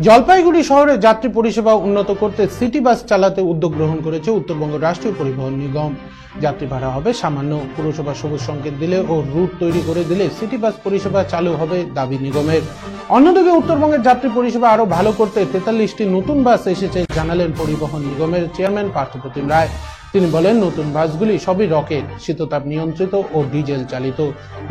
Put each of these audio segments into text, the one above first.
জলপাইগুড়ি শহরে যাত্রী পরিষেবা উন্নত করতে সিটি বাস চালাতে উদ্যোগ গ্রহণ করেছে উত্তরবঙ্গ রাষ্ট্রীয় পরিবহন নিগম। যাত্রী ভাড়া হবে সামান্য, পুরসভা সবুজ সংকেত দিলে ও রুট তৈরি করে দিলে সিটি বাস পরিষেবা চালু হবে দাবি নিগমের। অন্যদিকে উত্তরবঙ্গের যাত্রী পরিষেবা আরো ভালো করতে 43টি নতুন বাস এসেছে জানালেন পরিবহন নিগমের চেয়ারম্যান পার্থপ্রতিম রায়। তিনি বলেন, নতুন বাসগুলি সবই রকেট, শীততাপ নিয়ন্ত্রিত ও ডিজেল চালিত।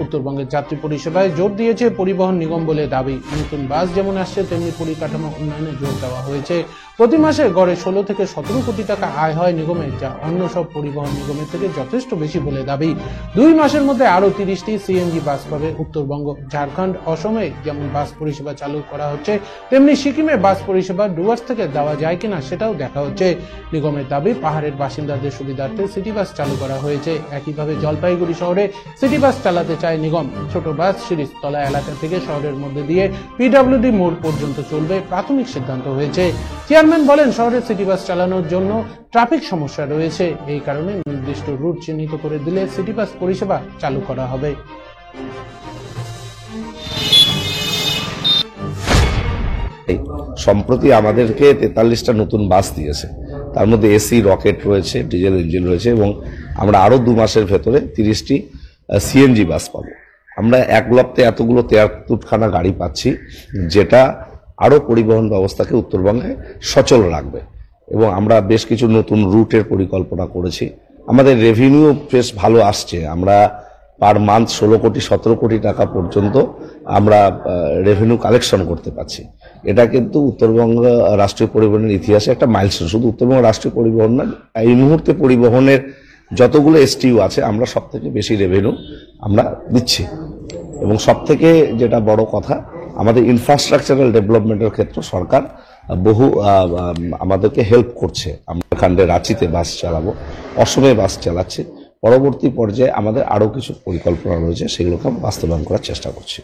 উত্তরবঙ্গের যাত্রী পরিষেবায় জোর দিয়েছে পরিবহন নিগম বলে দাবি। নতুন বাস যেমন আসছে তেমনি পরিকাঠামো উন্নয়নে জোর দেওয়া হয়েছে। প্রতি মাসে গড়ে 16 থেকে 17 কোটি টাকা আয় হয় নিগমের, যা অন্য সব পরিবহন নিগমের থেকে যথেষ্ট বেশি বলে দাবি। 2 মাসের মধ্যে আরো 30টি সিএনজি বাস পাবে উত্তরবঙ্গ। ঝাড়খণ্ড, অসমে যেমন বাস পরিষেবা চালু করা হচ্ছে তেমনি সিকিমে বাস পরিষেবা ডুয়ার্স থেকে দেওয়া যায় কিনা সেটাও দেখা হচ্ছে। নিগমের দাবি, পাহাড়ের বাসিন্দাদের সুবিধার্থে সিটি বাস চালু করা হয়েছে। একইভাবে জলপাইগুড়ি শহরে সিটি বাস চালাতে চায় নিগম। ছোট বাস শিরিষতলা এলাকা থেকে শহরের মধ্যে দিয়ে পিডব্লিউডি মোড় পর্যন্ত চলবে, প্রাথমিক সিদ্ধান্ত হয়েছে। চেয়ারম্যান বলেন, শহরে সিটি বাস চালানোর জন্য ট্রাফিক সমস্যা রয়েছে, এই কারণে নির্দিষ্ট রুট চিহ্নিত করে দিলে সিটি বাস পরিষেবা চালু করা হবে। সম্প্রতি আমাদেরকে 43টা নতুন বাস দিয়েছে, তার মধ্যে এসি, রকেট রয়েছে, ডিজেল ইঞ্জিন রয়েছে এবং আমরা আরো 2 মাসের ভেতরে 30টি সিএনজি বাস পাবো। আমরা এক লপ্তে এতগুলো 73খানা গাড়ি পাচ্ছি, যেটা আরো পরিবহন ব্যবস্থাকে উত্তরবঙ্গে সচল রাখবে এবং আমরা বেশ কিছু নতুন রুটের পরিকল্পনা করেছি। আমাদের রেভিনিউ বেশ ভালো আসছে, আমরা পার মান্থ 16 কোটি 17 কোটি টাকা পর্যন্ত আমরা রেভিনিউ কালেকশন করতে পারছি। এটা কিন্তু উত্তরবঙ্গ রাষ্ট্রীয় পরিবহনের ইতিহাসে একটা মাইলস্টোন। শুধু উত্তরবঙ্গ রাষ্ট্রীয় পরিবহন না, এই মুহূর্তে পরিবহনের যতগুলো এসটিইউ আছে আমরা সব থেকে বেশি রেভিনিউ আমরা দিচ্ছি। এবং সব থেকে যেটা বড় কথা, আমাদের ইনফ্রাস্ট্রাকচারাল ডেভেলপমেন্টের ক্ষেত্রে সরকার বহু আমাদেরকে হেল্প করছে। আমরা এখানে রাঁচিতে বাস চালাবো, অসমে বাস চালাচ্ছি। পরবর্তী পর্যায়ে আমাদের আরো কিছু পরিকল্পনা রয়েছে, সেগুলোকে বাস্তবায়ন করার চেষ্টা করছি।